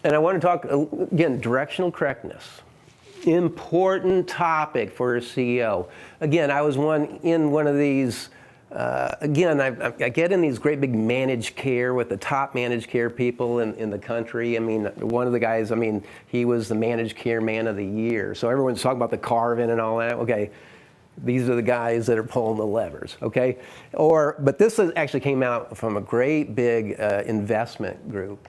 And I want to talk, again, directional correctness. Important topic for a CEO. Again, I was in one of these, I get in these great big managed care with the top managed care people in the country. I mean, one of the guys, he was the managed care man of the year. So everyone's talking about the carve-in and all that. Okay, these are the guys that are pulling the levers, okay? But this actually came out from a great big investment group,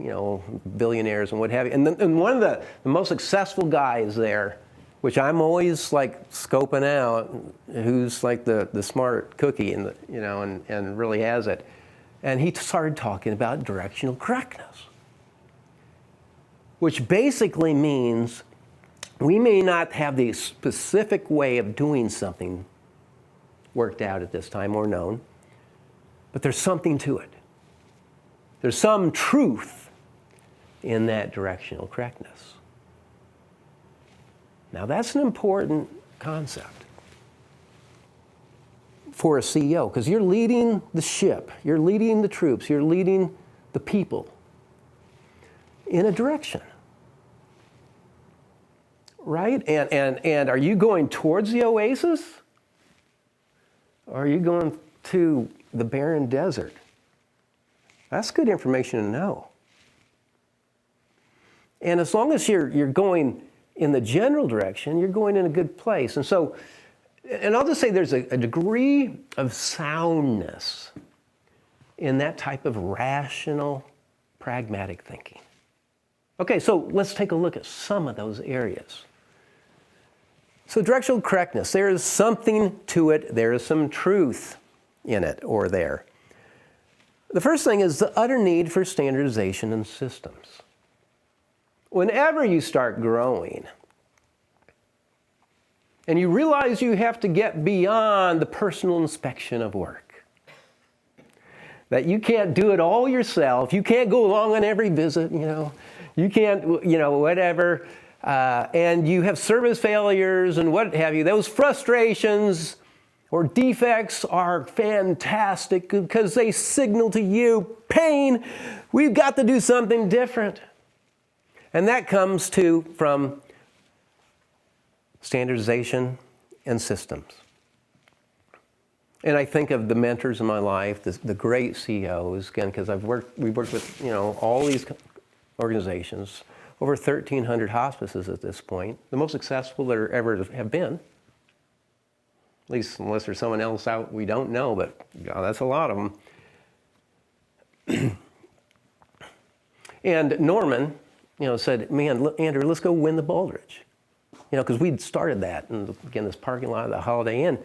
billionaires and what have you. And one of the most successful guys there, which I'm always like scoping out, who's like the smart cookie and really has it. And he started talking about directional correctness, which basically means we may not have the specific way of doing something worked out at this time or known, but there's something to it. There's some truth in that directional correctness. Now that's an important concept for a CEO, because you're leading the ship, you're leading the troops, you're leading the people in a direction. Right? And are you going towards the oasis? Or are you going to the barren desert? That's good information to know. And as long as you're going in the general direction, you're going in a good place. And so, and I'll just say there's a degree of soundness in that type of rational, pragmatic thinking. Okay, so let's take a look at some of those areas. So directional correctness, there is something to it, there is some truth in it or there. The first thing is the utter need for standardization and systems. Whenever you start growing and you realize you have to get beyond the personal inspection of work, that you can't do it all yourself, you can't go along on every visit, you can't, whatever, and you have service failures and what have you, those frustrations or defects are fantastic because they signal to you pain. We've got to do something different. And that comes from standardization and systems. And I think of the mentors in my life, the great CEOs, again, because we've worked with all these organizations, over 1,300 hospices at this point, the most successful there ever have been. At least unless there's someone else out we don't know, but that's a lot of them. And Norman, said, man, Andrew, let's go win the Baldrige. Because we'd started that, and again, this parking lot of the Holiday Inn,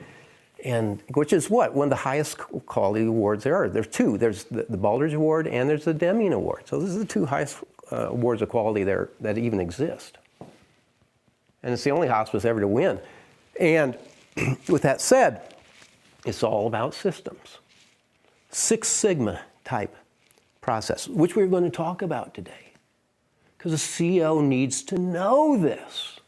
and which is one of the highest quality awards there are. There's two. There's the Baldrige Award and there's the Deming Award. So this is the two highest awards of quality there that even exist. And it's the only hospice ever to win. And with that said, it's all about systems. Six Sigma type process, which we're going to talk about today. Because a CEO needs to know this.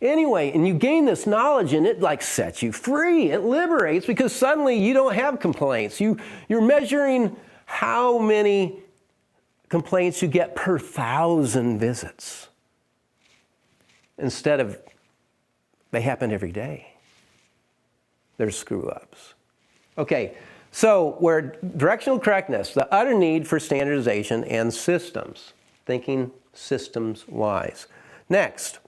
Anyway, and you gain this knowledge and it sets you free. It liberates because suddenly you don't have complaints. You're measuring how many complaints you get per 1,000 visits. Instead of they happen every day. There's screw-ups. Okay, so where directional correctness, the utter need for standardization and systems. Thinking systems-wise. Next.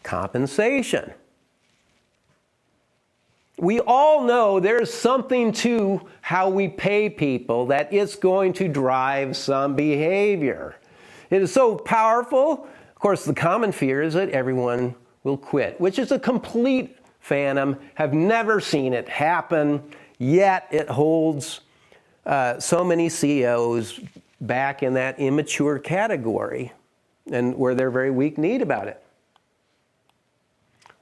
Compensation. We all know there's something to how we pay people that it's going to drive some behavior. It is so powerful. Of course, the common fear is that everyone will quit, which is a complete phantom. Have never seen it happen, yet it holds so many CEOs back in that immature category and where they're very weak-kneed about it.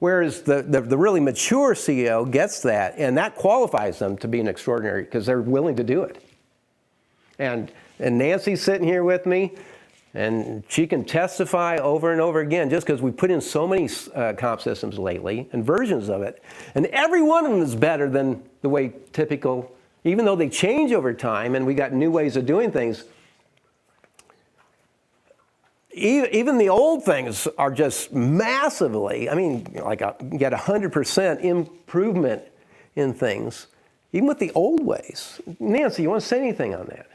Whereas the really mature CEO gets that, and that qualifies them to be an extraordinary, because they're willing to do it. And Nancy's sitting here with me, and she can testify over and over again, just because we put in so many comp systems lately, and versions of it. And every one of them is better than the way typical, even though they change over time, and we got new ways of doing things. even the old things are just massively, I mean, like get 100% improvement in things, even with the old ways. Nancy, you want to say anything on that?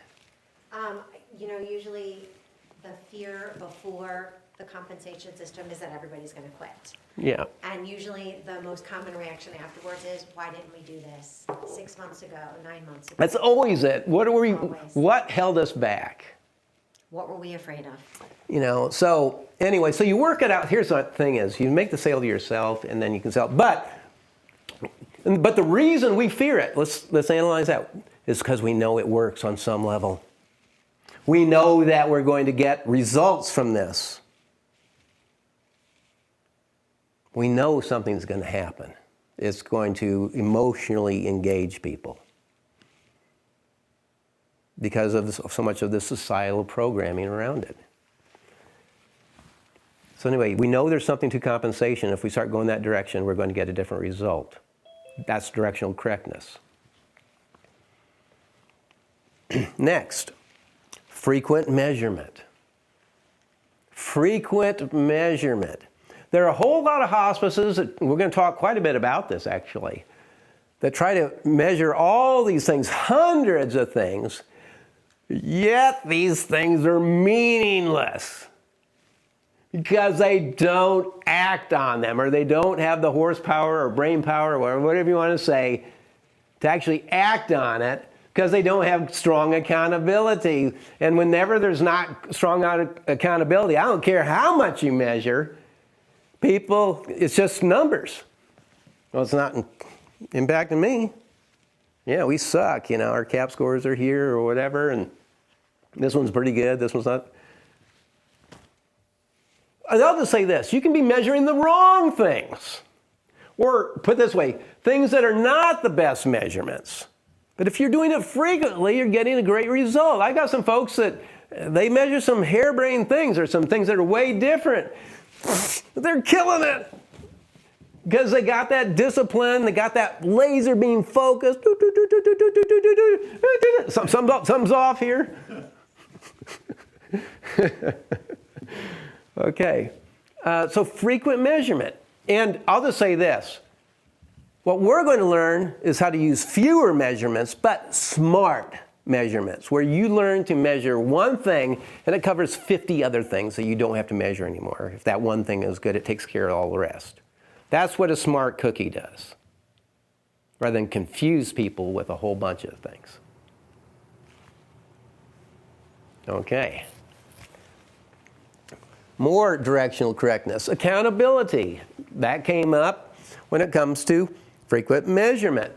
Usually the fear before the compensation system is that everybody's going to quit. Yeah. And usually the most common reaction afterwards is, why didn't we do this 6 months ago, 9 months ago? That's always it. Always. What held us back? What were we afraid of? So anyway, so you work it out. Here's what the thing is, you make the sale to yourself and then you can sell. But the reason we fear it, let's analyze that, is because we know it works on some level. We know that we're going to get results from this. We know something's going to happen. It's going to emotionally engage people because of so much of the societal programming around it. So anyway, we know there's something to compensation. If we start going that direction, we're going to get a different result. That's directional correctness. Next, frequent measurement. Frequent measurement. There are a whole lot of hospices, we're going to talk quite a bit about this actually, that try to measure all these things, hundreds of things, yet these things are meaningless because they don't act on them, or they don't have the horsepower or brain power or whatever you want to say to actually act on it, because they don't have strong accountability. And whenever there's not strong accountability, I don't care how much you measure, people, it's just numbers. Well, it's not impacting me. Yeah, we suck, our CAP scores are here or whatever, and this one's pretty good, this one's not. And I'll just say this, you can be measuring the wrong things. Or put it this way, things that are not the best measurements. But if you're doing it frequently, you're getting a great result. I got some folks that they measure some harebrained things or some things that are way different. They're killing it because they got that discipline, they got that laser beam focus. Something's off here. Okay, so frequent measurement. And I'll just say this. What we're going to learn is how to use fewer measurements, but smart measurements, where you learn to measure one thing and it covers 50 other things that you don't have to measure anymore. If that one thing is good, it takes care of all the rest. That's what a smart cookie does, rather than confuse people with a whole bunch of things. Okay. More directional correctness. Accountability. That came up when it comes to frequent measurement.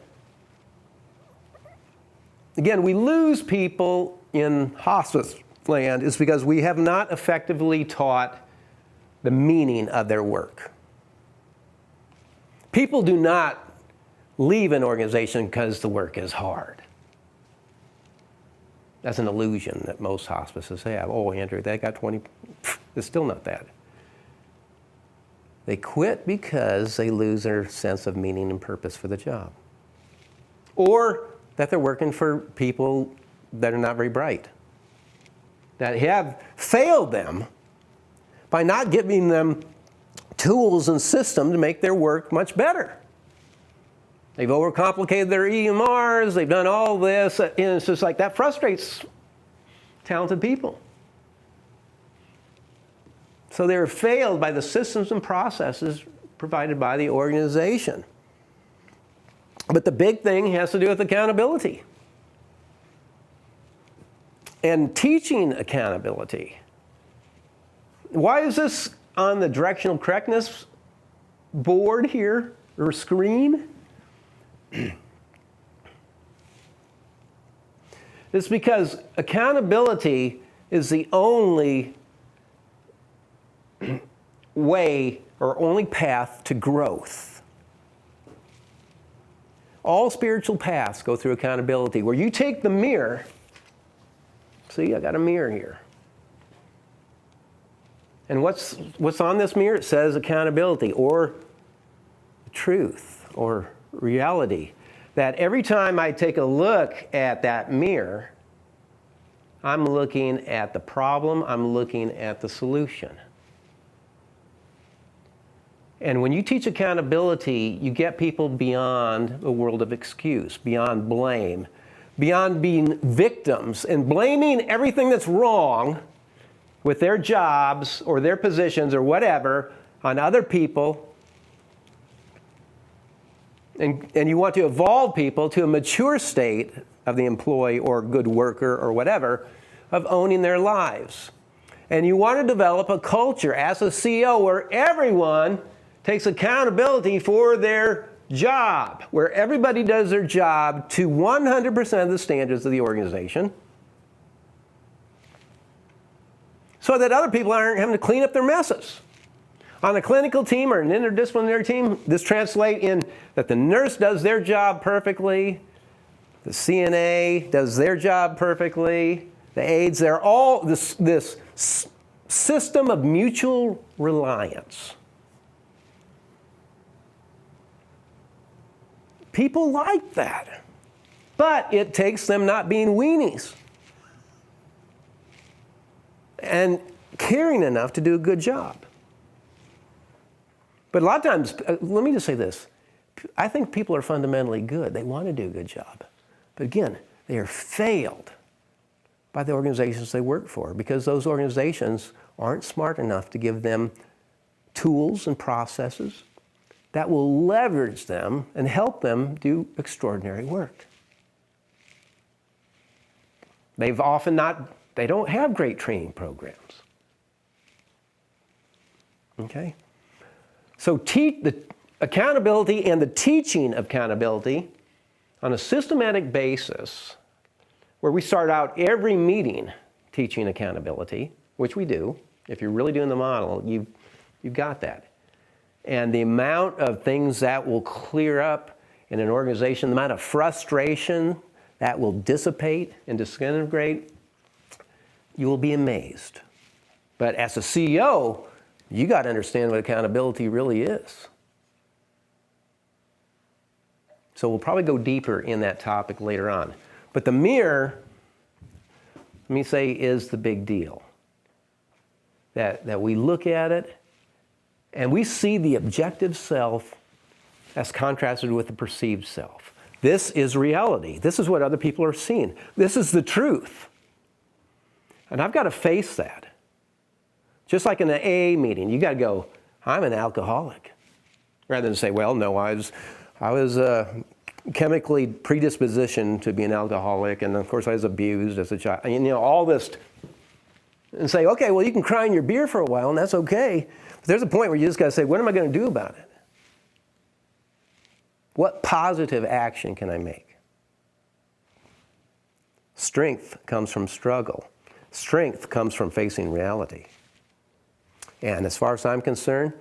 Again, we lose people in hospice land is because we have not effectively taught the meaning of their work. People do not leave an organization because the work is hard. That's an illusion that most hospices have. Oh, Andrew, they got 20. It's still not that. They quit because they lose their sense of meaning and purpose for the job. Or that they're working for people that are not very bright, that have failed them by not giving them tools and systems to make their work much better. They've overcomplicated their EMRs, they've done all this, and it's just like that frustrates talented people. So they're failed by the systems and processes provided by the organization. But the big thing has to do with accountability and teaching accountability. Why is this on the directional correctness board here or screen? It's because accountability is the only way or only path to growth. All spiritual paths go through accountability, where you take the mirror. See, I got a mirror here. And what's on this mirror? It says accountability, or truth, or reality. That every time I take a look at that mirror, I'm looking at the problem, I'm looking at the solution. And when you teach accountability, you get people beyond the world of excuse, beyond blame, beyond being victims and blaming everything that's wrong with their jobs or their positions or whatever on other people. And you want to evolve people to a mature state of the employee or good worker or whatever of owning their lives. And you want to develop a culture as a CEO where everyone takes accountability for their job, where everybody does their job to 100% of the standards of the organization, so that other people aren't having to clean up their messes. On a clinical team or an interdisciplinary team, this translates in that the nurse does their job perfectly, the CNA does their job perfectly, the aides, they're all this system of mutual reliance. People like that, but it takes them not being weenies and caring enough to do a good job. But a lot of times, let me just say this, I think people are fundamentally good. They want to do a good job. But again, they are failed by the organizations they work for because those organizations aren't smart enough to give them tools and processes that will leverage them and help them do extraordinary work. They don't have great training programs. Okay? So the accountability and the teaching of accountability on a systematic basis, where we start out every meeting teaching accountability, which we do. If you're really doing the model, you've got that. And the amount of things that will clear up in an organization, the amount of frustration that will dissipate and disintegrate, you will be amazed. But as a CEO, you got to understand what accountability really is. So we'll probably go deeper in that topic later on. But the mirror, let me say, is the big deal. That we look at it and we see the objective self as contrasted with the perceived self. This is reality. This is what other people are seeing. This is the truth. And I've got to face that. Just like in an AA meeting, you got to go, I'm an alcoholic. Rather than say, well, no, I was chemically predispositioned to be an alcoholic, and of course I was abused as a child. And, you know, all this. And say, okay, well, you can cry in your beer for a while, and that's okay. But there's a point where you just got to say, what am I going to do about it? What positive action can I make? Strength comes from struggle. Strength comes from facing reality. And as far as I'm concerned,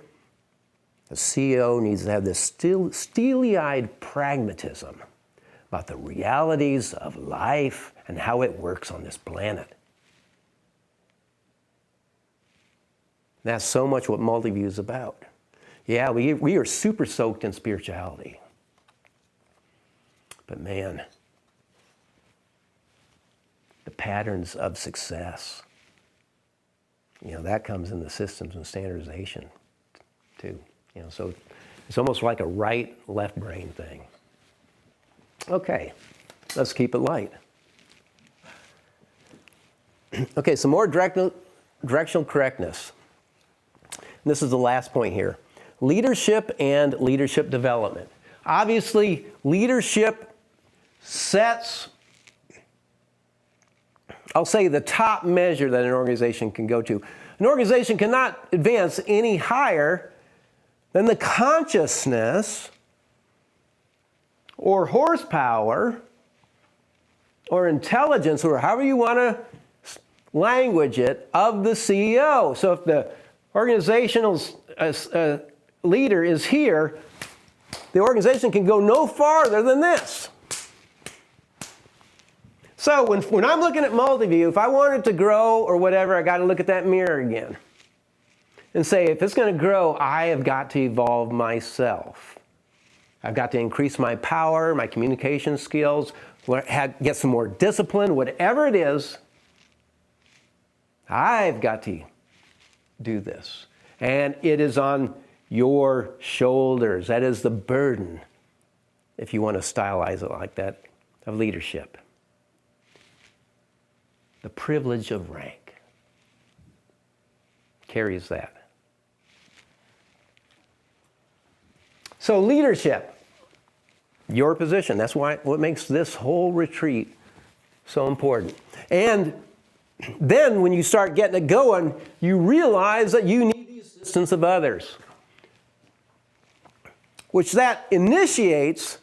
the CEO needs to have this steely-eyed pragmatism about the realities of life and how it works on this planet. That's so much what Multiview is about. Yeah, we are super soaked in spirituality. But man, the patterns of success, you know, that comes in the systems and standardization too. You know, so it's almost like a right-left brain thing. Okay, let's keep it light. Okay, some more directional correctness. And this is the last point here. Leadership and leadership development. Obviously, leadership sets, I'll say, the top measure that an organization can go to. An organization cannot advance any higher than the consciousness or horsepower or intelligence, or however you want to language it, of the CEO. So if the organizational leader is here, the organization can go no farther than this. So when I'm looking at Multiview, if I want it to grow or whatever, I got to look at that mirror again and say, if it's going to grow, I have got to evolve myself. I've got to increase my power, my communication skills, get some more discipline, whatever it is. I've got to do this. And it is on your shoulders. That is the burden, if you want to stylize it like that, of leadership. The privilege of rank carries that. So leadership, your position. That's what makes this whole retreat so important. And then when you start getting it going, you realize that you need the assistance of others, which that initiates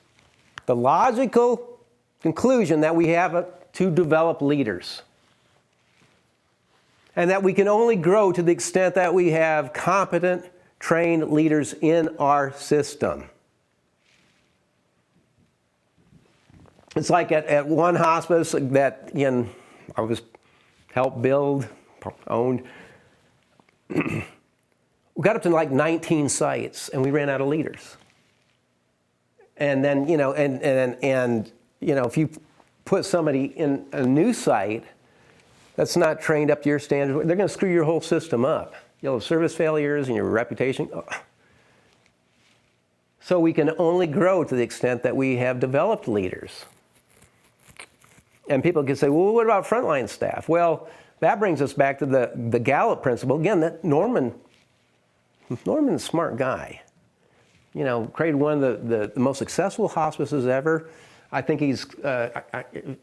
the logical conclusion that we have to develop leaders. And that we can only grow to the extent that we have competent, trained leaders in our system. It's like at one hospice that I was helped build, owned. We got up to like 19 sites, and we ran out of leaders. And then, if you put somebody in a new site that's not trained up to your standards, they're going to screw your whole system up. You'll have service failures and your reputation. So we can only grow to the extent that we have developed leaders. And people can say, well, what about frontline staff? Well, that brings us back to the Gallup principle. Again, that Norman's a smart guy. Created one of the most successful hospices ever. I think he's, I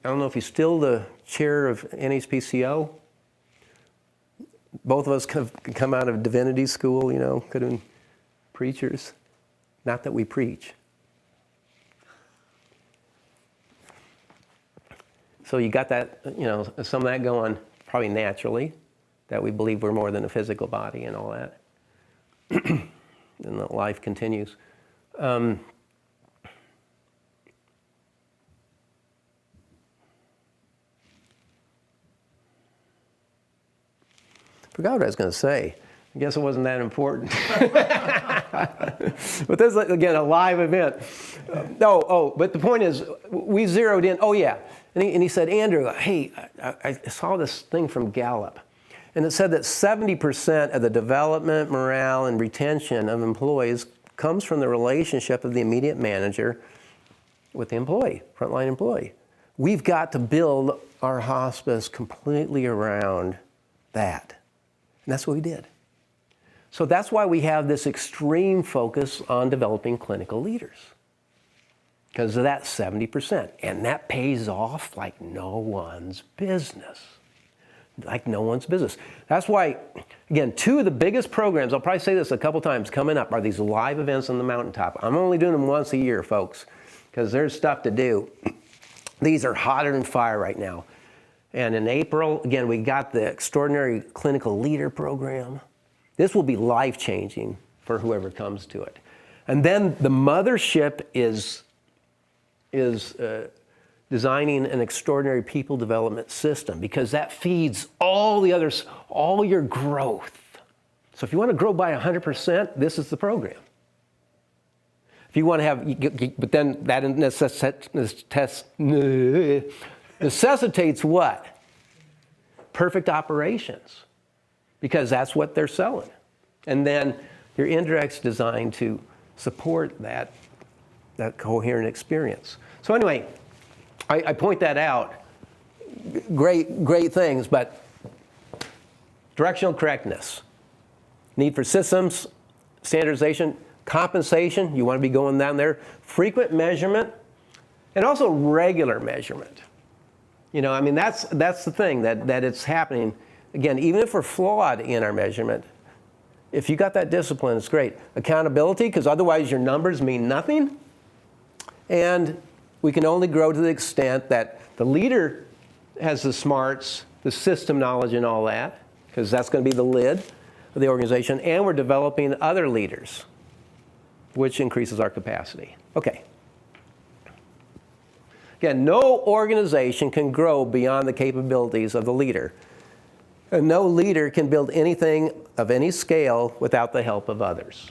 don't know if he's still the chair of NHPCO. Both of us come out of divinity school, could have been preachers. Not that we preach. So you got that, some of that going probably naturally, that we believe we're more than a physical body and all that. And that life continues. Forgot what I was going to say. I guess it wasn't that important. But this is, again, a live event. But the point is, we zeroed in. Oh, yeah. And he said, Andrew, hey, I saw this thing from Gallup. And it said that 70% of the development, morale, and retention of employees comes from the relationship of the immediate manager with the employee, frontline employee. We've got to build our hospice completely around that. And that's what we did. So that's why we have this extreme focus on developing clinical leaders. Because of that 70%. And that pays off like no one's business. Like no one's business. That's why, again, two of the biggest programs, I'll probably say this a couple times coming up, are these live events on the mountaintop. I'm only doing them once a year, folks, because there's stuff to do. These are hotter than fire right now. And in April, again, we got the Extraordinary Clinical Leader Program. This will be life-changing for whoever comes to it. And then the mothership is designing an extraordinary people development system, because that feeds all the others, all your growth. So if you want to grow by 100%, this is the program. If you want to have, but then that necessitates what? Perfect operations, because that's what they're selling. And then your indirect's designed to support that coherent experience. So anyway, I point that out. Great things, but directional correctness, need for systems, standardization, compensation, you want to be going down there, frequent measurement, and also regular measurement. That's the thing, that it's happening. Again, even if we're flawed in our measurement, if you got that discipline, it's great. Accountability, because otherwise your numbers mean nothing. And we can only grow to the extent that the leader has the smarts, the system knowledge and all that, because that's going to be the lid of the organization, and we're developing other leaders, which increases our capacity. Okay. Again, no organization can grow beyond the capabilities of the leader. And no leader can build anything of any scale without the help of others.